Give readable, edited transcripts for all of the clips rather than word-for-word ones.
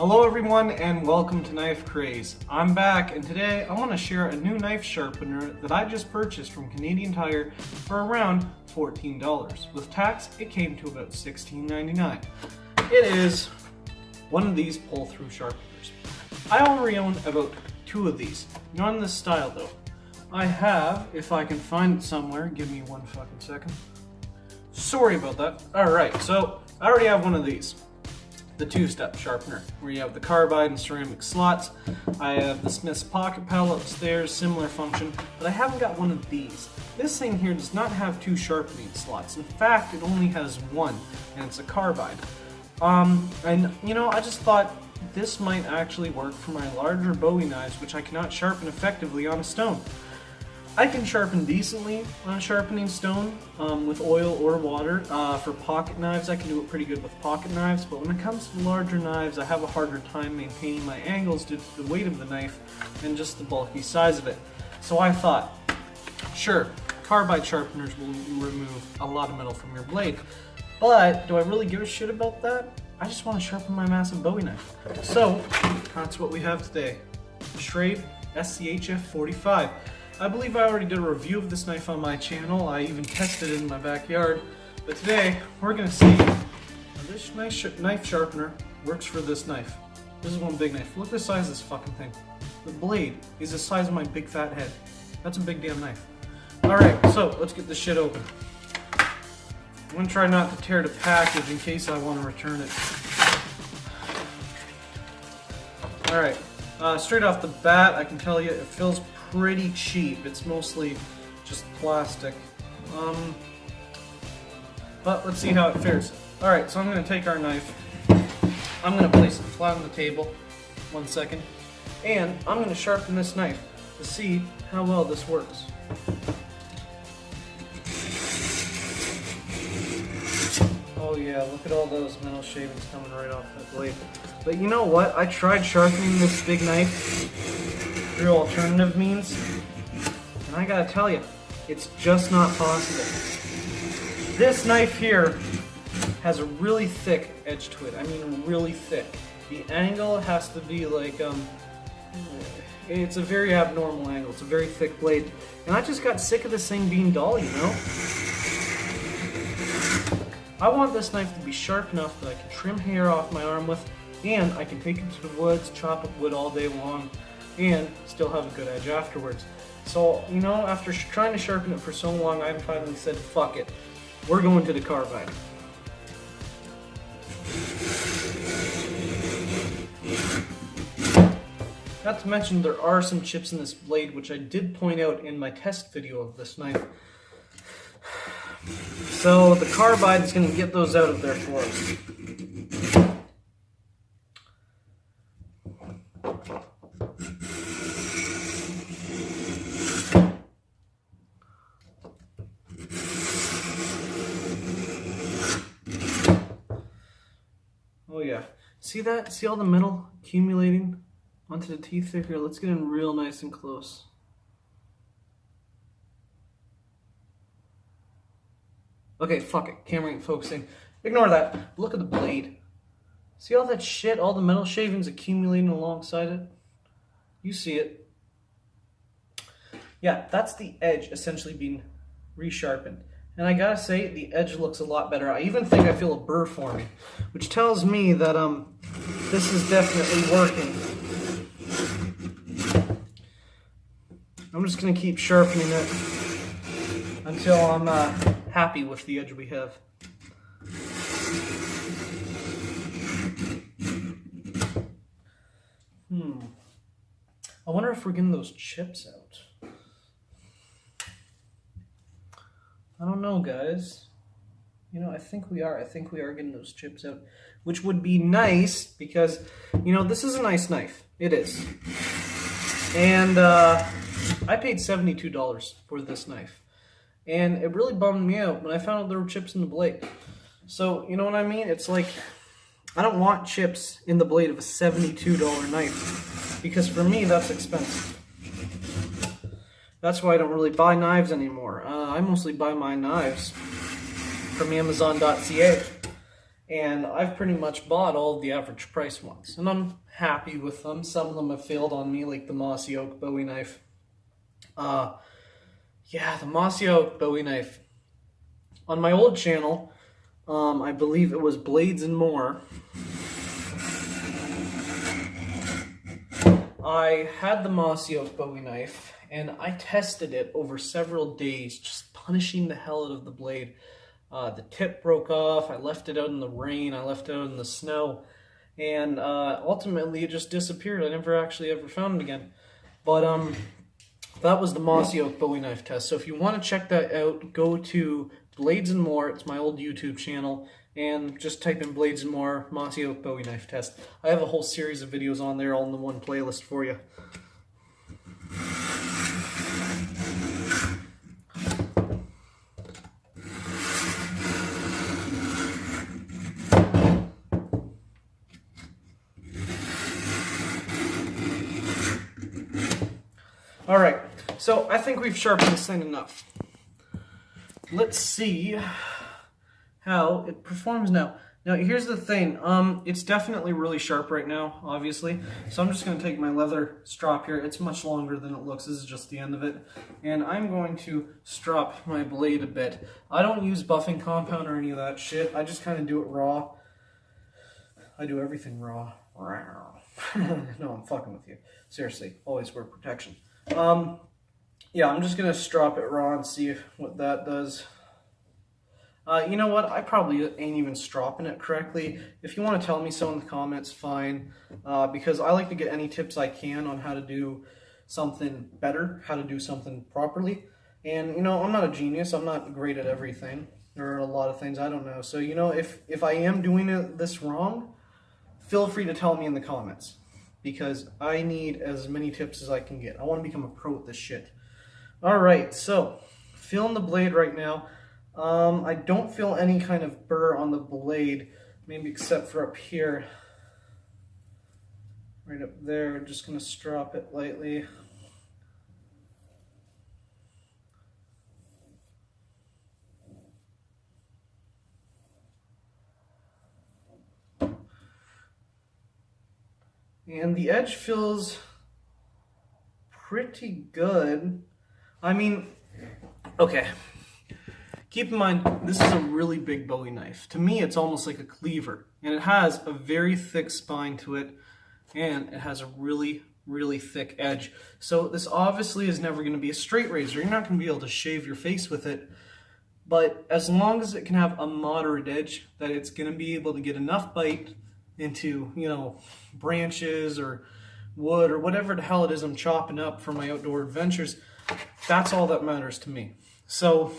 Hello everyone and welcome to Knife Craze. I'm back and today I want to share a new knife sharpener that I just purchased from Canadian Tire for around $14. With tax it came to about $16.99. It is one of these pull-through sharpeners. I already own about two of these, not in this style though. I have, if I can find it somewhere, give me one fucking second. Sorry about that. Alright, so I already have one of these. The two-step sharpener, where you have the carbide and ceramic slots. I have the Smith's pocket paddle upstairs, similar function, but I haven't got one of these. This thing here does not have two sharpening slots. In fact, it only has one, and it's a carbide. And you know, I just thought this might actually work for my larger Bowie knives, which I cannot sharpen effectively on a stone. I can sharpen decently on a sharpening stone with oil or water. For pocket knives, I can do it pretty good with pocket knives, but when it comes to larger knives, I have a harder time maintaining my angles due to the weight of the knife and just the bulky size of it. So I thought, sure, carbide sharpeners will remove a lot of metal from your blade, but do I really give a shit about that? I just want to sharpen my massive Bowie knife. So that's what we have today, Schrade SCHF 45. I believe I already did a review of this knife on my channel. I even tested it in my backyard. But today, we're going to see how this knife sharpener works for this knife. This is one big knife. Look at the size of this fucking thing. The blade is the size of my big fat head. That's a big damn knife. Alright, so let's get this shit open. I'm going to try not to tear the package in case I want to return it. Alright, straight off the bat, I can tell you it feels pretty cheap. It's mostly just plastic. But let's see how it fares. Alright, so I'm going to take our knife. I'm going to place it flat on the table. 1 second. And I'm going to sharpen this knife to see how well this works. Oh yeah, look at all those metal shavings coming right off that blade. But you know what? I tried sharpening this big knife through alternative means, and I gotta tell you, it's just not possible. This knife here has a really thick edge to it. I mean, really thick. The angle has to be like, it's a very abnormal angle. It's a very thick blade. And I just got sick of this thing being dull, you know? I want this knife to be sharp enough that I can trim hair off my arm with, and I can take it to the woods, chop up wood all day long, and still have a good edge afterwards. So, you know, after trying to sharpen it for so long, I finally said, fuck it. We're going to the carbide. Not to mention, there are some chips in this blade, which I did point out in my test video of this knife. So, the carbide is going to get those out of there for us. Oh yeah. See that? See all the metal accumulating onto the teeth there? Here, let's get in real nice and close. Okay, fuck it. Camera ain't focusing. Ignore that. Look at the blade. See all that shit? All the metal shavings accumulating alongside it? You see it. Yeah, that's the edge essentially being resharpened. And I gotta say, the edge looks a lot better. I even think I feel a burr forming, which tells me that this is definitely working. I'm just gonna keep sharpening it until I'm happy with the edge we have. I wonder if we're getting those chips out. I don't know, guys. You know, I think we are. I think we are getting those chips out, which would be nice because, you know, this is a nice knife. It is. And I paid $72 for this knife. And it really bummed me out when I found out there were chips in the blade. So, you know what I mean? It's like, I don't want chips in the blade of a $72 knife. Because for me, that's expensive. That's why I don't really buy knives anymore. I mostly buy my knives from Amazon.ca. and I've pretty much bought all of the average price ones, and I'm happy with them. Some of them have failed on me, like the Mossy Oak Bowie knife. Yeah, the Mossy Oak Bowie knife. On my old channel, I believe it was Blades and More, I had the Mossy Oak Bowie knife, and I tested it over several days, just punishing the hell out of the blade. The tip broke off, I left it out in the rain, I left it out in the snow, and ultimately it just disappeared. I never actually ever found it again. But that was the Mossy Oak Bowie knife test. So if you want to check that out, go to Blades and More. It's my old YouTube channel, and just type in Blades and More Mossy Oak Bowie knife test. I have a whole series of videos on there, all in the one playlist for you. Alright, so I think we've sharpened this thing enough. Let's see how it performs now. Now here's the thing, it's definitely really sharp right now, obviously. So I'm just going to take my leather strop here. It's much longer than it looks. This is just the end of it. And I'm going to strop my blade a bit. I don't use buffing compound or any of that shit. I just kind of do it raw. I do everything raw. No, I'm fucking with you. Seriously, always wear protection. Yeah, I'm just going to strop it raw and see what that does. You know what? I probably ain't even stropping it correctly. If you want to tell me so in the comments, fine. Because I like to get any tips I can on how to do something better, how to do something properly. And, you know, I'm not a genius. I'm not great at everything. There are a lot of things I don't know. So, you know, if I am doing this wrong, feel free to tell me in the comments. Because I need as many tips as I can get. I want to become a pro at this shit. Alright, so, feeling the blade right now. I don't feel any kind of burr on the blade, maybe except for up here. Right up there, just going to strop it lightly. And the edge feels pretty good. I mean, okay. Keep in mind, this is a really big Bowie knife. To me, it's almost like a cleaver. And it has a very thick spine to it. And it has a really, really thick edge. So this obviously is never going to be a straight razor. You're not going to be able to shave your face with it. But as long as it can have a moderate edge, that it's going to be able to get enough bite into, you know, branches or wood or whatever the hell it is I'm chopping up for my outdoor adventures, that's all that matters to me. So,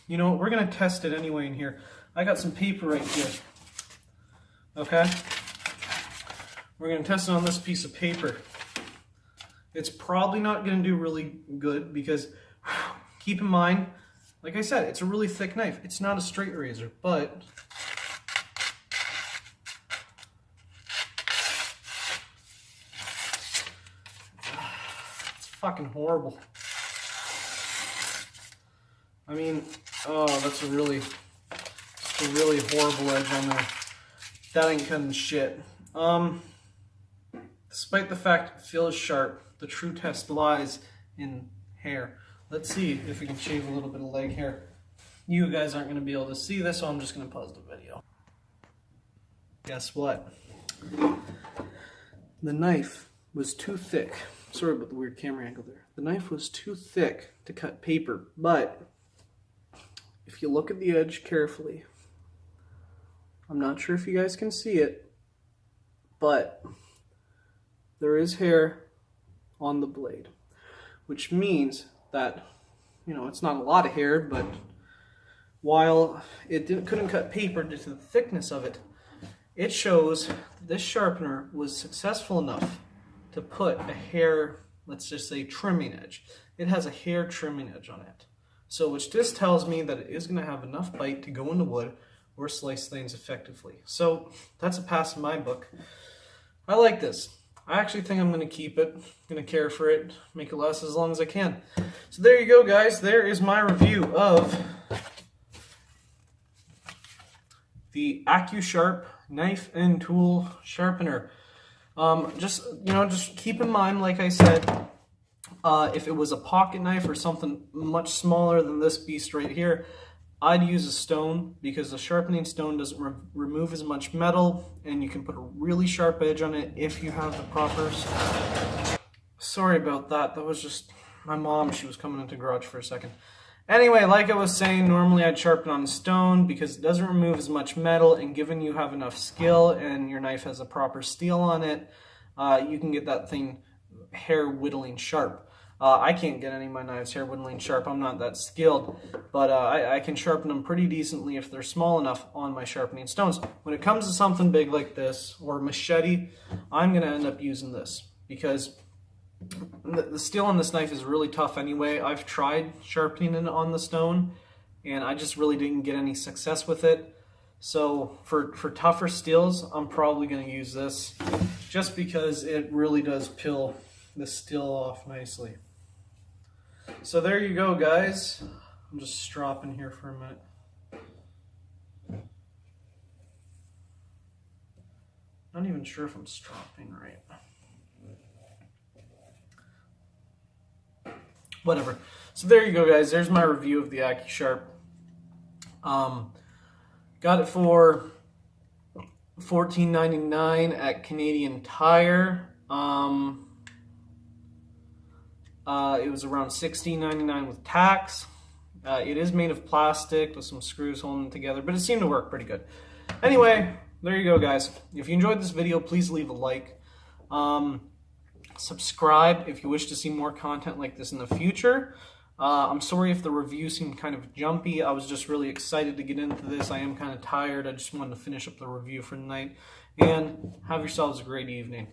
you know, we're going to test it anyway in here. I got some paper right here. Okay? We're going to test it on this piece of paper. It's probably not going to do really good because, keep in mind, like I said, it's a really thick knife. It's not a straight razor, but it's fucking horrible. I mean, oh, that's a really horrible edge on there. That ain't cutting shit. Despite the fact it feels sharp, the true test lies in hair. Let's see if we can shave a little bit of leg hair. You guys aren't going to be able to see this, so I'm just going to pause the video. Guess what? The knife was too thick. Sorry about the weird camera angle there. The knife was too thick to cut paper, but if you look at the edge carefully, I'm not sure if you guys can see it, but there is hair on the blade, which means that, you know, it's not a lot of hair, but while it couldn't cut paper due to the thickness of it, it shows this sharpener was successful enough to put a hair, let's just say trimming edge. It has a hair trimming edge on it. So which this tells me that it is going to have enough bite to go into wood or slice things effectively. So that's a pass in my book. I like this. I actually think I'm going to keep it. I'm going to care for it, make it last as long as I can. So there you go, guys. There is my review of the Accusharp knife and tool sharpener. Just keep in mind, like I said, if it was a pocket knife or something much smaller than this beast right here, I'd use a stone, because the sharpening stone doesn't remove as much metal, and you can put a really sharp edge on it if you have the proper. Sorry about that. That was just my mom. She was coming into the garage for a second. Anyway, like I was saying, normally I'd sharpen on stone because it doesn't remove as much metal, and given you have enough skill and your knife has a proper steel on it, you can get that thing hair whittling sharp. I can't get any of my knives hair whittling sharp. I'm not that skilled, but I can sharpen them pretty decently if they're small enough on my sharpening stones. When it comes to something big like this, or machete, I'm going to end up using this, because the steel on this knife is really tough anyway. I've tried sharpening it on the stone, and I just really didn't get any success with it. So for tougher steels, I'm probably going to use this, just because it really does peel the steel off nicely. So there you go, guys. I'm just stropping here for a minute. Not even sure if I'm stropping right. Whatever. So there you go, guys. There's my review of the Accusharp. Got it for $14.99 at Canadian Tire. It was around $16.99 with tax. It is made of plastic with some screws holding it together, but it seemed to work pretty good. Anyway, there you go, guys. If you enjoyed this video, please leave a like. Subscribe if you wish to see more content like this in the future. I'm sorry if the review seemed kind of jumpy. I was just really excited to get into this. I am kind of tired. I just wanted to finish up the review for the night. And have yourselves a great evening.